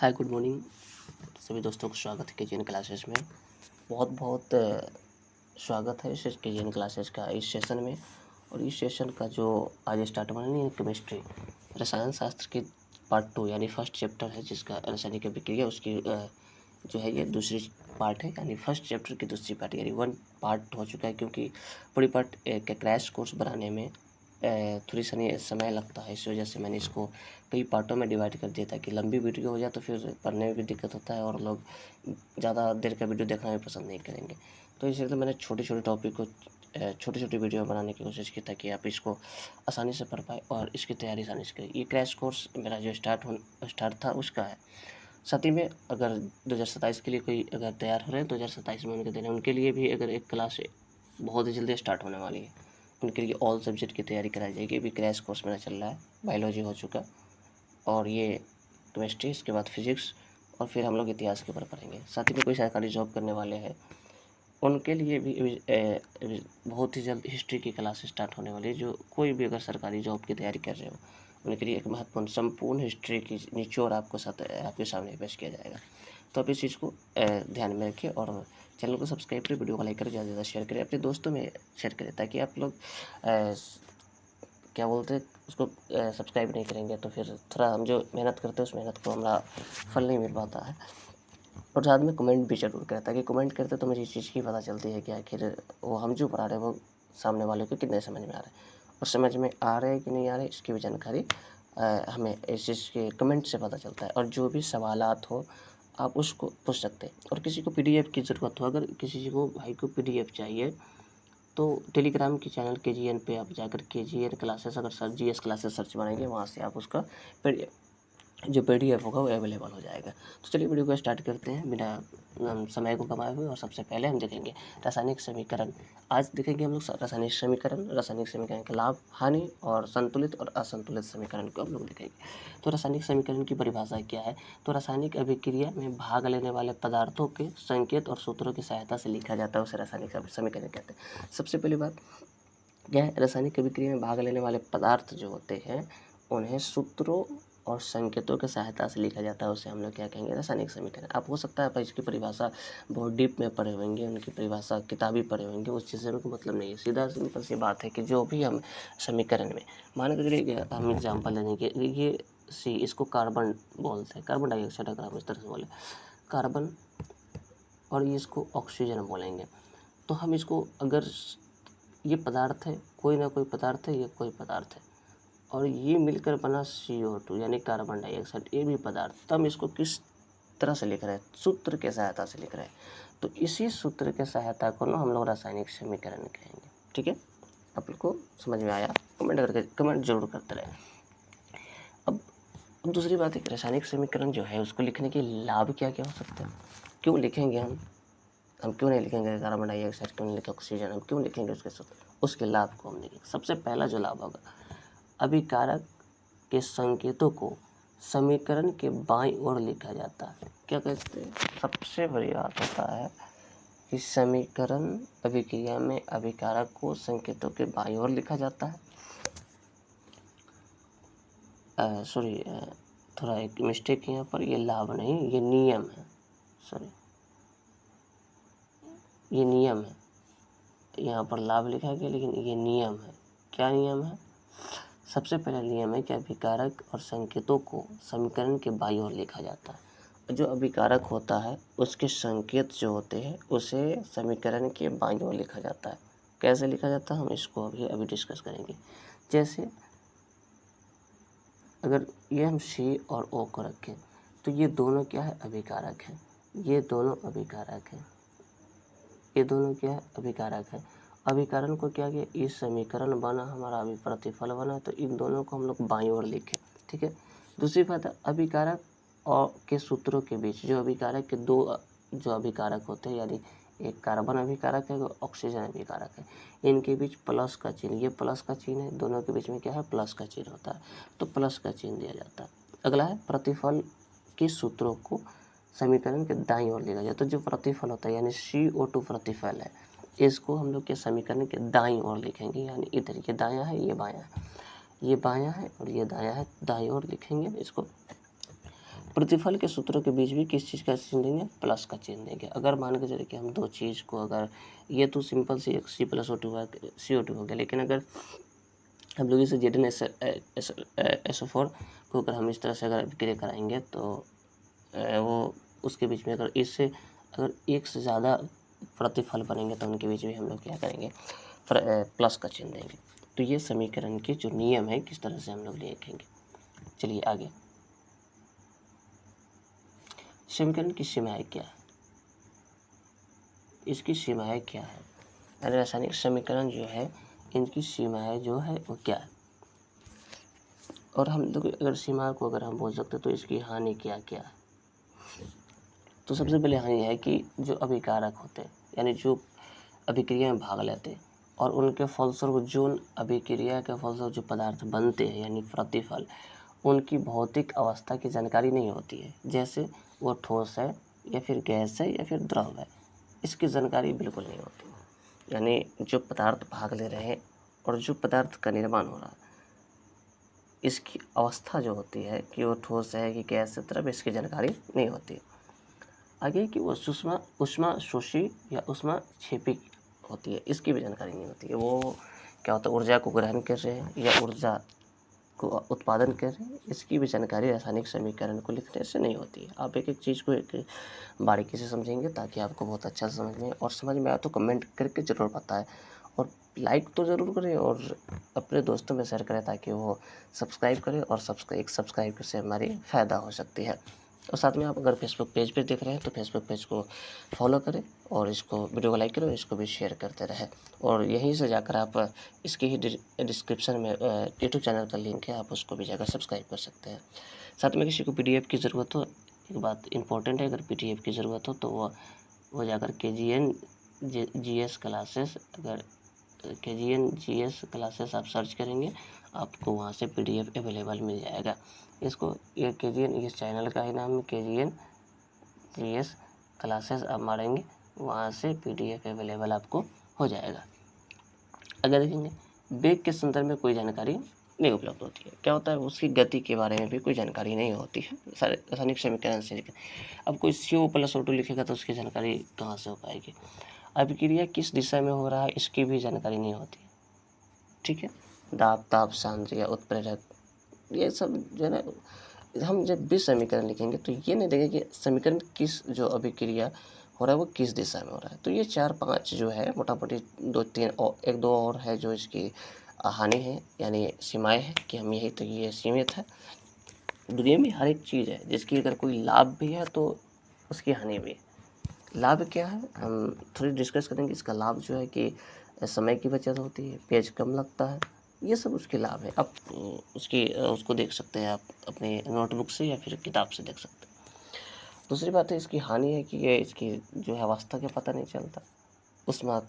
Hi good morning सभी दोस्तों को स्वागत है केजीएन क्लासेस में। बहुत बहुत स्वागत है इस केजीएन क्लासेस का इस सेशन में। और इस सेशन का जो आज स्टार्ट होना है केमिस्ट्री रसायन शास्त्र की पार्ट 2 यानी फर्स्ट चैप्टर है, जिसका रासायनिक अभिक्रिया उसकी जो है ये दूसरी पार्ट है, यानी फर्स्ट चैप्टर की दूसरी पार्ट, यानी 1 पार्ट हो चुका है। क्योंकि पूरी पार्ट एक क्रैश कोर्स बनाने में थोड़ी समय लगता है, इस वजह से मैंने इसको कई पार्टों में डिवाइड कर दिया ताकि लंबी वीडियो हो जाए तो फिर पढ़ने में भी दिक्कत होता है और लोग ज़्यादा देर का वीडियो देखना भी पसंद नहीं करेंगे। तो इसलिए मैंने छोटे छोटे टॉपिक को छोटी छोटी वीडियो बनाने की कोशिश की ताकि आप इसको आसानी से पढ़ पाए और इसकी तैयारी आसानी से करें। ये क्रैश कोर्स मेरा जो स्टार्ट था उसका है। साथ ही में अगर 2027 के लिए कोई अगर तैयार हो रहे हैं 2027 में उनके देने उनके लिए भी अगर एक क्लास बहुत ही जल्दी स्टार्ट होने वाली है, उनके लिए ऑल सब्जेक्ट की तैयारी कराई जाएगी। अभी क्रैश कोर्स मेरा चल रहा है, बायोलॉजी हो चुका और ये केमिस्ट्री, इसके बाद फिजिक्स और फिर हम लोग इतिहास के ऊपर पढ़ेंगे। साथ ही में कोई सरकारी जॉब करने वाले हैं उनके लिए भी बहुत ही जल्द हिस्ट्री की क्लास स्टार्ट होने वाली है। जो कोई भी अगर सरकारी जॉब की तैयारी कर रहे हो उनके लिए एक महत्वपूर्ण संपूर्ण हिस्ट्री की निचोड़ आपके सामने पेश किया जाएगा। तो आप इस चीज़ को ध्यान में रखिए और चैनल को सब्सक्राइब करें, वीडियो को लाइक करें, ज़्यादा से ज़्यादा शेयर करें, अपने दोस्तों में शेयर करें ताकि आप लोग क्या बोलते हैं उसको सब्सक्राइब नहीं करेंगे तो फिर थोड़ा हम जो मेहनत करते हैं उस मेहनत को हमारा फल नहीं मिल पाता है। और साथ में कमेंट भी ज़रूर करें ताकि कमेंट करते तो मुझे इस चीज़ की पता चलती है कि आखिर वो हम जो पढ़ा रहे हैं वो सामने वाले को कितने समझ में आ रहा है, और समझ में आ रहे हैं कि नहीं आ रहे इसकी भी जानकारी हमें इस चीज़ के कमेंट से पता चलता है। और जो भी सवालात हो आप उसको पूछ सकते हैं। और किसी को पीडीएफ की ज़रूरत हो, अगर किसी को भाई को पीडीएफ चाहिए तो टेलीग्राम की चैनल केजीएन पे आप जाकर केजीएन क्लासेस अगर सर जीएस क्लासेस सर्च मारेंगे वहाँ से आप उसका जो पीडीएफ होगा वो अवेलेबल हो जाएगा। तो चलिए वीडियो को स्टार्ट करते हैं बिना समय को गंवाए हुए। और सबसे पहले हम देखेंगे रासायनिक समीकरण। आज देखेंगे हम लोग रासायनिक समीकरण के लाभ, हानि और संतुलित और असंतुलित समीकरण को हम लोग देखेंगे। तो रासायनिक समीकरण की परिभाषा क्या है? तो रासायनिक अभिक्रिया में भाग लेने वाले पदार्थों के संकेत और सूत्रों की सहायता से लिखा जाता है, उसे रासायनिक समीकरण कहते हैं। सबसे पहली बात क्या है, रासायनिक अभिक्रिया में भाग लेने वाले पदार्थ जो होते हैं उन्हें सूत्रों और संकेतों की सहायता से लिखा जाता है, उसे हम लोग क्या कहेंगे, रासायनिक समीकरण। आप हो सकता है इसकी परिभाषा बहुत डीप में पढ़े होंगे, उनकी परिभाषा किताबी पढ़े होंगे, उस चीज़ से उनको मतलब नहीं है। सीधा सिंपल सी बात है कि जो भी हम समीकरण में मान के चलिए, हम एग्जाम्पल लेने के ये सी, इसको कार्बन बोलते हैं, कार्बन डाइऑक्साइड अगर हम इस तरह से बोले कार्बन, और ये इसको ऑक्सीजन बोलेंगे। तो हम इसको अगर ये पदार्थ है, कोई ना कोई पदार्थ है, ये कोई पदार्थ है और ये मिलकर बना CO2 यानी कार्बन डाइऑक्साइड, ये भी पदार्थ। तो हम इसको किस तरह से लिख रहे हैं? सूत्र के सहायता से लिख रहे हैं। तो इसी सूत्र के सहायता को ना हम लोग रासायनिक समीकरण कहेंगे। ठीक है, आपको समझ में आया? कमेंट जरूर करते रहे। अब दूसरी बात है कि रासायनिक समीकरण जो है उसको लिखने के लाभ क्या क्या हो सकते हैं, क्यों लिखेंगे हम क्यों नहीं लिखेंगे कार्बन डाइऑक्साइड, क्यों नहीं लिखेंगे ऑक्सीजन, हम क्यों लिखेंगे उसके सूत्र, उसके लाभ को हम लिखेंगे। सबसे पहला जो लाभ होगा, अभिकारक के संकेतों को समीकरण के बाईं ओर लिखा जाता है। क्या कहते हैं? सबसे बड़ी बात होता है कि समीकरण अभिक्रिया में अभिकारक को संकेतों के बाईं ओर लिखा जाता है। सॉरी, थोड़ा एक मिस्टेक यहाँ पर, ये लाभ नहीं, ये नियम है। सॉरी, ये नियम है, यहाँ पर लाभ लिखा गया लेकिन ये नियम है। क्या नियम है? सबसे पहला नियम है कि अभिकारक और संकेतों को समीकरण के बाईं ओर लिखा जाता है। जो अभिकारक होता है उसके संकेत जो होते हैं उसे समीकरण के बाईं ओर लिखा जाता है। कैसे लिखा जाता है हम इसको अभी डिस्कस करेंगे। जैसे अगर ये हम C और O को रखें तो ये दोनों क्या है? अभिकारक है। ये दोनों अभिकारक है, ये दोनों क्या है? अभिकारक है। अभिकरण को क्या किया? इस समीकरण बना हमारा, अभी प्रतिफल बना, तो इन दोनों को हम लोग बाईं ओर लिखें। ठीक है। दूसरी बात है, अभिकारक और के सूत्रों के बीच जो अभिकारक के दो जो अभिकारक होते हैं, यानी एक कार्बन अभिकारक है और ऑक्सीजन अभिकारक है, इनके बीच प्लस का चिन्ह, ये प्लस का चिन्ह है, दोनों के बीच में क्या है? प्लस का चिन्ह होता है, तो प्लस का चिन्ह दिया जाता है। अगला है प्रतिफल के सूत्रों को समीकरण के दाईं ओर लिखा जाए। तो जो प्रतिफल होता है यानी CO2 प्रतिफल है, इसको हम लोग के समीकरण के दाईं ओर लिखेंगे, यानी इधर ये दायां है, ये बायां है, ये बायां है और ये दायां है, दाईं ओर लिखेंगे इसको। प्रतिफल के सूत्रों के बीच भी किस चीज़ का चिन्ह देंगे, प्लस का चिन्ह देंगे। अगर मान के चलिए कि हम दो चीज़ को, अगर ये तो सिंपल सी C+O2 हुआ, CO2 हो गया, लेकिन अगर हम लोग इसे ZnSO4 को अगर हम इस तरह से अगर अभिक्रिया कराएंगे तो वो उसके बीच में अगर इससे अगर एक से ज़्यादा प्रतिफल बनेंगे तो उनके बीच में हम लोग क्या करेंगे, प्लस का चिन्ह देंगे। तो ये समीकरण के जो नियम है किस तरह से हम लोग लिखेंगे। चलिए आगे, समीकरण की सीमाएं क्या है, इसकी सीमाएं क्या है, यानी रासायनिक समीकरण जो है इनकी सीमाएं जो है वो क्या है। और हम लोग अगर सीमा को अगर हम बोल सकते तो इसकी हानि क्या क्या है। तो सबसे पहले हानि है कि जो अभिकारक होते हैं, यानी जो अभिक्रिया में भाग लेते हैं और उनके फलस्वरूप जो अभिक्रिया के फलस्वरूप जो पदार्थ बनते हैं यानी प्रतिफल, उनकी भौतिक अवस्था की जानकारी नहीं होती है। जैसे वो ठोस है या फिर गैस है या फिर द्रव है, इसकी जानकारी बिल्कुल नहीं होती। यानी जो पदार्थ भाग ले रहे हैं और जो पदार्थ का निर्माण हो रहा है, इसकी अवस्था जो होती है कि वो ठोस है कि गैस है, द्रव, इसकी जानकारी नहीं होती। आगे कि वो उष्मा शोषी या उष्मा क्षेपी होती है, इसकी भी जानकारी नहीं होती है। वो क्या होता है, ऊर्जा को ग्रहण कर रहे हैं या ऊर्जा को उत्पादन कर रहे हैं, इसकी भी जानकारी रासायनिक समीकरण को लिखने से नहीं होती है। आप एक एक चीज़ को एक बारीकी से समझेंगे ताकि आपको बहुत अच्छा समझ में, और समझ में आए तो कमेंट करके ज़रूर बताएं, और लाइक तो ज़रूर करें और अपने दोस्तों में शेयर करें ताकि वो सब्सक्राइब करें, और सब्सक्राइब से हमारी फ़ायदा हो सकती है। और साथ में आप अगर फेसबुक पेज पे देख रहे हैं तो फेसबुक पेज को फॉलो करें और इसको वीडियो को लाइक करें और इसको भी शेयर करते रहें। और यहीं से जाकर आप इसके ही डिस्क्रिप्शन में यूट्यूब चैनल का लिंक है, आप उसको भी जाकर सब्सक्राइब कर सकते हैं। साथ में किसी को PDF की ज़रूरत हो, एक बात इंपॉर्टेंट है, अगर PDF की ज़रूरत हो तो वो जाकर KGN GS क्लासेस, अगर KGN GS क्लासेस आप सर्च करेंगे आपको वहाँ से PDF अवेलेबल मिल जाएगा। इसको ये KGN, इस चैनल का ही नाम है KGN GS क्लासेस, आप मारेंगे वहाँ से PDF अवेलेबल आपको हो जाएगा। अगर देखेंगे वेग के संदर्भ में कोई जानकारी नहीं उपलब्ध होती है। क्या होता है, उसकी गति के बारे में भी कोई जानकारी नहीं होती है रासायनिक समीकरण से। लेकिन अब कोई CO+O2 लिखेगा तो उसकी जानकारी कहाँ से हो पाएगी। अभिक्रिया किस दिशा में हो रहा है इसकी भी जानकारी नहीं होती, ठीक है। दाब, ताप, सांद्र, उत्प्रेरक, ये सब जो है ना, हम जब भी समीकरण लिखेंगे तो ये नहीं देखेंगे कि समीकरण किस जो अभिक्रिया हो रहा है वो किस दिशा में हो रहा है। तो ये 4-5 जो है मोटा मोटी 2-3 और 1-2 और है जो इसकी हानि है, यानी सीमाएं है कि हम यही, तो ये सीमित है। दुनिया में हर एक चीज़ है जिसकी अगर कोई लाभ भी है तो उसकी हानि भी है। लाभ क्या है हम थोड़ी डिस्कस करेंगे। इसका लाभ जो है कि समय की बचत होती है, पेज कम लगता है, ये सब उसके लाभ है। आप उसको देख सकते हैं, आप अपने नोटबुक से या फिर किताब से देख सकते हैं। दूसरी बात है इसकी हानि है कि ये इसकी जो है अवस्था का पता नहीं चलता, उष्मा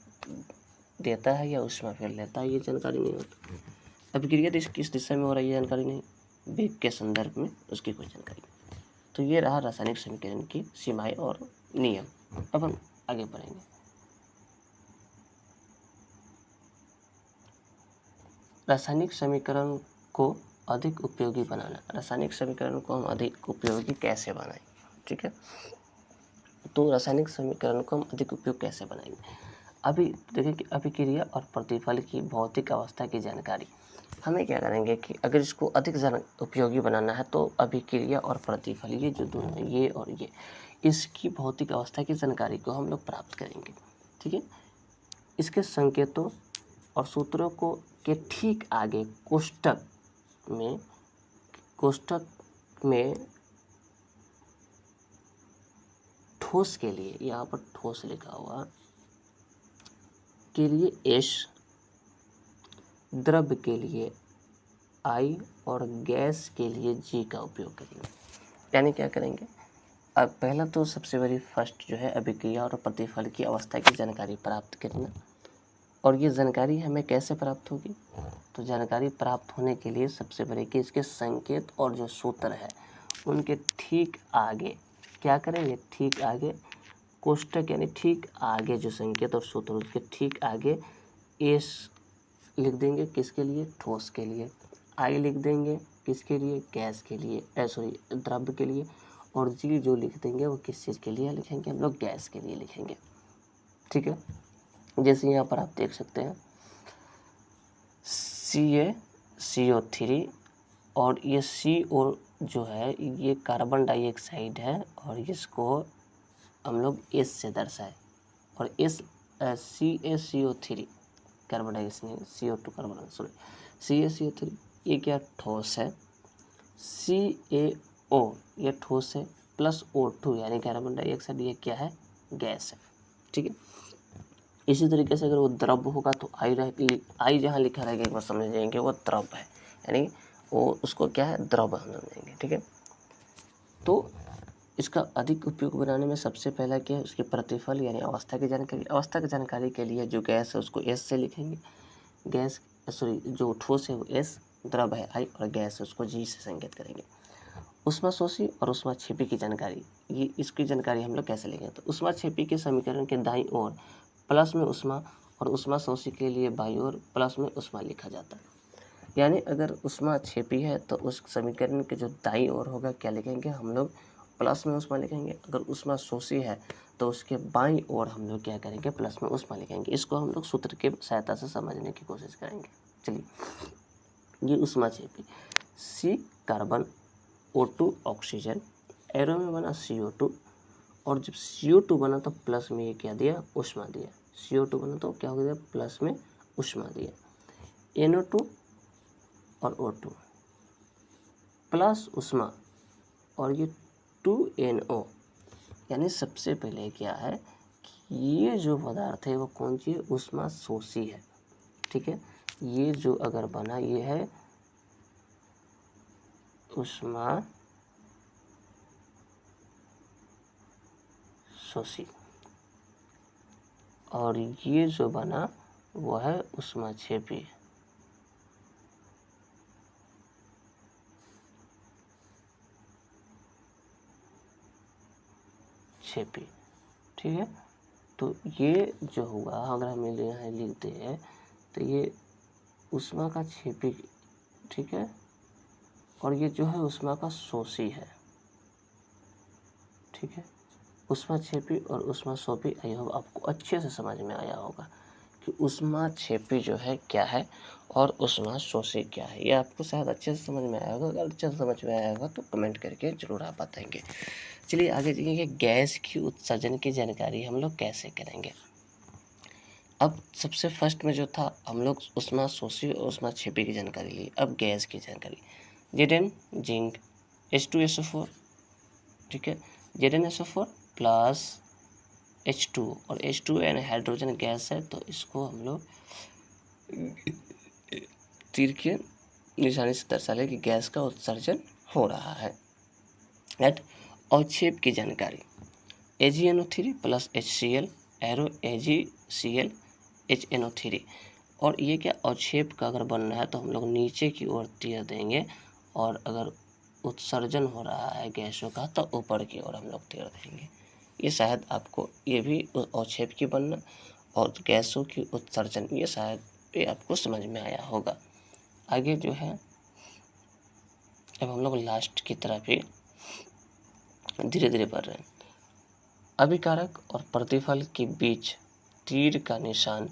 देता है या उष्मा फैल लेता है, ये जानकारी नहीं होती। अभिक्रिया किस दिशा में हो रही है जानकारी नहीं, वेग के संदर्भ में उसकी कोई जानकारी नहीं। तो ये रहा रासायनिक समीकरण की सीमाएं और नियम। अब हम आगे बढ़ेंगे। रासायनिक समीकरण को अधिक उपयोगी बनाना, रासायनिक समीकरण को हम अधिक उपयोगी कैसे बनाएं, ठीक है। तो रासायनिक समीकरण को हम अधिक उपयोग कैसे बनाएंगे। अभी देखिए कि अभिक्रिया और प्रतिफल की भौतिक अवस्था की जानकारी, हमें क्या करेंगे कि अगर इसको अधिक उपयोगी बनाना है तो अभिक्रिया और प्रतिफल, ये जो दोनों हैं, ये और ये, इसकी भौतिक अवस्था की जानकारी को हम लोग प्राप्त करेंगे, ठीक है। इसके संकेतों और सूत्रों को के ठीक आगे कोष्ठक में ठोस के लिए, यहाँ पर ठोस लिखा हुआ, के लिए S, द्रव के लिए I और गैस के लिए G का उपयोग करेंगे। यानी क्या करेंगे, अब पहला तो सबसे बड़ी फर्स्ट जो है अभिक्रिया और प्रतिफल की अवस्था की जानकारी प्राप्त करना। और ये जानकारी हमें कैसे प्राप्त होगी, तो जानकारी प्राप्त होने के लिए सबसे पहले कि इसके संकेत और जो सूत्र है उनके ठीक आगे क्या करेंगे, ठीक आगे कोष्ठक, यानी ठीक आगे जो संकेत और सूत्र उसके ठीक आगे एस लिख देंगे, किसके लिए, ठोस के लिए। आई लिख देंगे किसके लिए, गैस के लिए, सॉरी द्रव के लिए। और जी जो लिख देंगे वो किस चीज़ के लिए लिखेंगे, हम लोग गैस के लिए लिखेंगे। ठीक है, जैसे यहाँ पर आप देख सकते हैं CaCO3 और ये CO जो है ये कार्बन डाइऑक्साइड है और इसको हम लोग S से दर्शाए और CaCO3 carbon dioxide CO2 carbon CaCO3 ये क्या ठोस है, CaO ये ठोस है प्लस O2 यानी कार्बन डाइऑक्साइड ये क्या है, गैस है। ठीक है, इसी तरीके से अगर वो द्रव होगा तो आई जहाँ लिखा रहेगा एक बार समझ जाएंगे वो द्रव है, यानी वो उसको क्या है, द्रव हम समझेंगे। ठीक है, तो इसका अधिक उपयोग बनाने में सबसे पहला क्या है, उसके प्रतिफल यानी अवस्था की जानकारी। अवस्था की जानकारी के लिए जो गैस है उसको S से लिखेंगे, गैस जो ठोस है वो S, द्रव है I और गैस है उसको G से संकेत करेंगे। ऊष्माशोषी और ऊष्माक्षेपी की जानकारी, ये इसकी जानकारी हम लोग कैसे लेंगे, तो ऊष्माक्षेपी के समीकरण के दाईं ओर प्लस में ऊष्मा और ऊष्माशोषी के लिए बाईं ओर प्लस में ऊष्मा लिखा जाता है। यानी अगर ऊष्माक्षेपी है तो उस समीकरण के जो दाईं ओर होगा क्या लिखेंगे, हम लोग प्लस में ऊष्मा लिखेंगे। अगर ऊष्माशोषी है तो उसके बाईं ओर हम लोग क्या करेंगे, प्लस में ऊष्मा लिखेंगे। इसको हम लोग सूत्र की सहायता से समझने की कोशिश करेंगे। चलिए, ये ऊष्माक्षेपी C carbon, O2 oxygen, arrow में बना CO2 और जब CO2 बना तो प्लस में ये क्या दिया, ऊष्मा दिया। CO2 बना तो क्या हो गया, प्लस में ऊष्मा दिया। NO2 और O2 प्लस ऊष्मा और ये 2NO, यानी सबसे पहले क्या है कि ये जो पदार्थ है वो कौन सी है, ऊष्माशोषी है। ठीक है, ये जो अगर बना ये है ऊष्माशोषी और ये जो बना वो है ऊष्माक्षेपी। ठीक है, तो ये जो होगा अगर हम यहाँ लिखते हैं तो ये ऊष्मा का क्षेपी, ठीक है, और ये जो है ऊष्मा का शोषी है। ठीक है, ऊष्माक्षेपी और ऊष्माशोषी, आई होप आपको अच्छे से समझ में आया होगा कि ऊष्माक्षेपी जो है क्या है और ऊष्माशोषी क्या है। ये आपको शायद अच्छे से समझ में आया होगा। अगर अच्छे से समझ में आया होगा तो कमेंट करके जरूर आप बताएंगे। चलिए आगे देखिए, गैस की उत्सर्जन की जानकारी हम लोग कैसे करेंगे। अब सबसे फर्स्ट में जो था हम लोग ऊष्माशोषी और ऊष्माक्षेपी की जानकारी ली। अब गैस की जानकारी, Zn जिंक, H2SO4, ठीक है, ZnSO4 प्लस H2 और H2 यानी हाइड्रोजन गैस है, तो इसको हम लोग तीर के निशानी से दर्शा ले कि गैस का उत्सर्जन हो रहा है। एट अवक्षेप की जानकारी, AgNO3 plus HCl, arrow AgCl HNO3, और ये क्या अवक्षेप का अगर बनना है तो हम लोग नीचे की ओर तीर देंगे और अगर उत्सर्जन हो रहा है गैसों का तो ऊपर की ओर हम लोग तीर देंगे। ये शायद आपको ये भी अवक्षेप की बनना और गैसों की उत्सर्जन, ये शायद ये आपको समझ में आया होगा। आगे जो है अब हम लोग लास्ट की तरफ ही धीरे धीरे बढ़ रहे हैं। अभिकारक और प्रतिफल के बीच तीर का निशान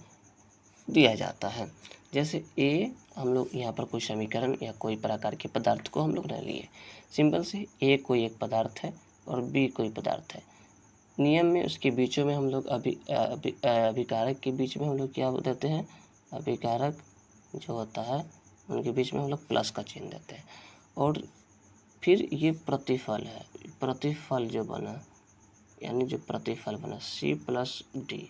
दिया जाता है। जैसे ए, हम लोग यहाँ पर कोई समीकरण या कोई प्रकार के पदार्थ को हम लोग न लिए, सिंपल से ए कोई एक पदार्थ है और बी कोई पदार्थ है। नियम में उसके बीचों में हम लोग अभिकारक के बीच में हम लोग क्या देते हैं, अभिकारक जो होता है उनके बीच में हम लोग प्लस का चिन्ह देते हैं। और फिर ये प्रतिफल है, प्रतिफल जो बना यानी जो प्रतिफल बना C plus D,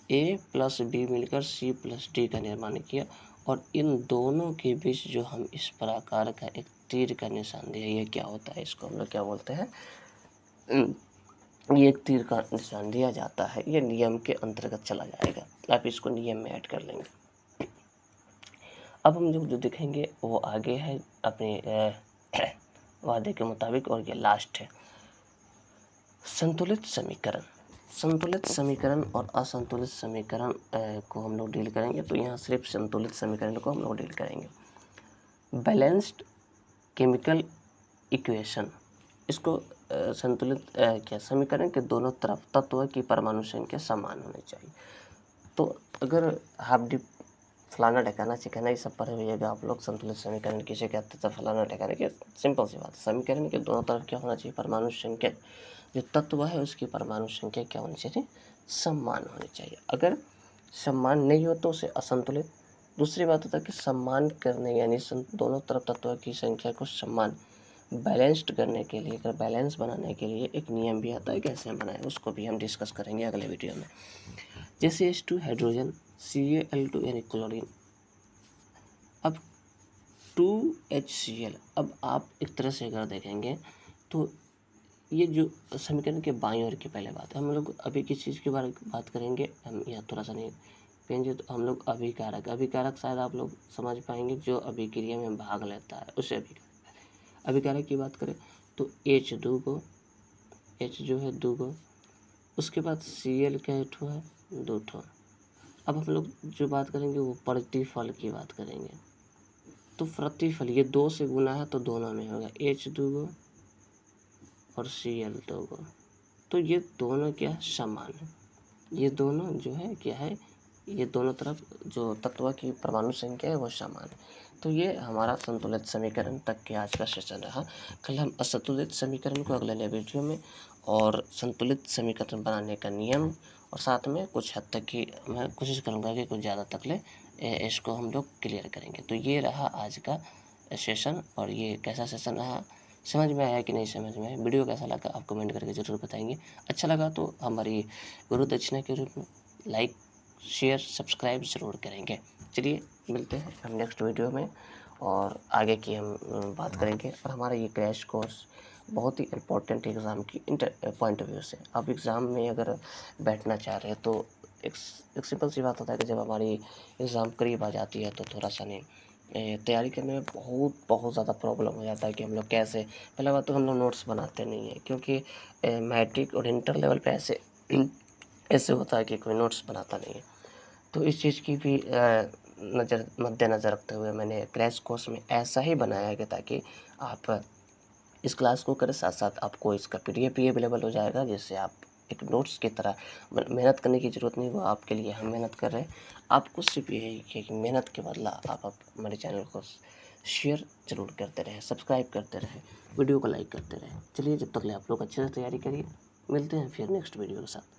A plus B मिलकर C प्लस डी का निर्माण किया और इन दोनों के बीच जो हम इस प्रकार का एक तीर का निशान दिया, ये क्या होता है, इसको हम लोग क्या बोलते हैं, ये एक तीर का निशान दिया जाता है। ये नियम के अंतर्गत चला जाएगा, आप इसको नियम में ऐड कर लेंगे। अब हम जो देखेंगे वो आगे है अपने वादे के मुताबिक, और ये लास्ट है संतुलित समीकरण। संतुलित समीकरण और असंतुलित समीकरण को हम लोग डील करेंगे, तो यहाँ सिर्फ संतुलित समीकरण को हम लोग डील करेंगे। बैलेंस्ड केमिकल इक्वेशन, इसको संतुलित क्या समीकरण के दोनों तरफ तत्व की परमाणु संख्या समान होनी चाहिए। तो अगर हाफ डी फलाना ढकाना चिकाना ये सब पढ़े हुएगा आप लोग, संतुलित समीकरण किसे कहते हैं, फलाना ढकाना के सिंपल सी बात है। समीकरण के दोनों तरफ क्या होना चाहिए, परमाणु संख्या, जो तत्व है उसकी परमाणु संख्या क्या होनी चाहिए, समान होनी चाहिए। अगर समान नहीं हो तो उसे असंतुलित। दूसरी बात होता है कि सम्मान करने यानी दोनों तरफ तत्वों की संख्या को समान बैलेंस्ड करने के लिए, अगर बैलेंस बनाने के लिए एक नियम भी आता है, कैसे बनाएं उसको भी हम डिस्कस करेंगे अगले वीडियो में। जैसे H2 हाइड्रोजन, Cal2 यानी क्लोरीन, अब 2HCl। अब आप एक तरह से अगर देखेंगे तो ये जो समीकरण के बाईं ओर की पहले बात है, हम लोग अभी किस चीज़ के बारे में बात करेंगे, हम यहाँ थोड़ा सा नहीं पेंगे तो हम लोग अभिकारक शायद आप लोग समझ पाएंगे, जो अभिक्रिया में भाग लेता है उसे अभिकारक की बात करें तो H2 को, H जो है 2 को, उसके बाद Cl क्या है 2 ठो। अब हम लोग जो बात करेंगे वो प्रतिफल की बात करेंगे। तो प्रतिफल ये 2 से गुना है तो दोनों में होगा H2 को और Cl2 को। तो ये दोनों क्या समान है, ये दोनों जो है क्या है, ये दोनों तरफ जो तत्व की परमाणु संख्या है वो समान है। तो ये हमारा संतुलित समीकरण तक के आज का सेशन रहा। कल हम असंतुलित समीकरण को अगले वीडियो में, और संतुलित समीकरण बनाने का नियम, और साथ में कुछ हद तक की मैं कोशिश करूँगा कि कुछ ज़्यादा तक ले इसको हम लोग क्लियर करेंगे। तो ये रहा आज का सेशन, और ये कैसा सेशन रहा, समझ में आया कि नहीं समझ में आया, वीडियो कैसा लगा आप कमेंट करके ज़रूर बताएंगे। अच्छा लगा तो हमारी गुरु दक्षिणा के रूप में लाइक शेयर सब्सक्राइब ज़रूर करेंगे। चलिए मिलते हैं हम नेक्स्ट वीडियो में, और आगे की हम बात करेंगे। और हमारा ये क्रैश कोर्स बहुत ही इम्पोर्टेंट एग्ज़ाम की पॉइंट ऑफ व्यू से, आप एग्ज़ाम में अगर बैठना चाह रहे हैं तो एक सिंपल सी बात होता है कि जब हमारी एग्ज़ाम करीब आ जाती है तो थोड़ा सा नहीं तैयारी करने में बहुत ज़्यादा प्रॉब्लम हो जाता है कि हम लोग कैसे, पहला बात तो हम लोग नोट्स बनाते नहीं हैं, क्योंकि मैट्रिक और इंटर लेवल पे ऐसे ऐसे होता है कि कोई नोट्स बनाता नहीं है। तो इस चीज़ की भी मद्देनज़र रखते हुए मैंने क्रैश कोर्स में ऐसा ही बनाया कि ताकि आप इस क्लास को करें, साथ साथ आपको इसका PDF भी अवेलेबल हो जाएगा, जिससे आप एक नोट्स की तरह मेहनत करने की ज़रूरत नहीं, वो आपके लिए हम मेहनत कर रहे हैं। आपको सिर्फ यही है कि मेहनत के बदला आप हमारे चैनल को शेयर ज़रूर करते रहें, सब्सक्राइब करते रहें, वीडियो को लाइक करते रहें। चलिए जब तक ले आप लोग अच्छे से तैयारी करिए, मिलते हैं फिर नेक्स्ट वीडियो के साथ।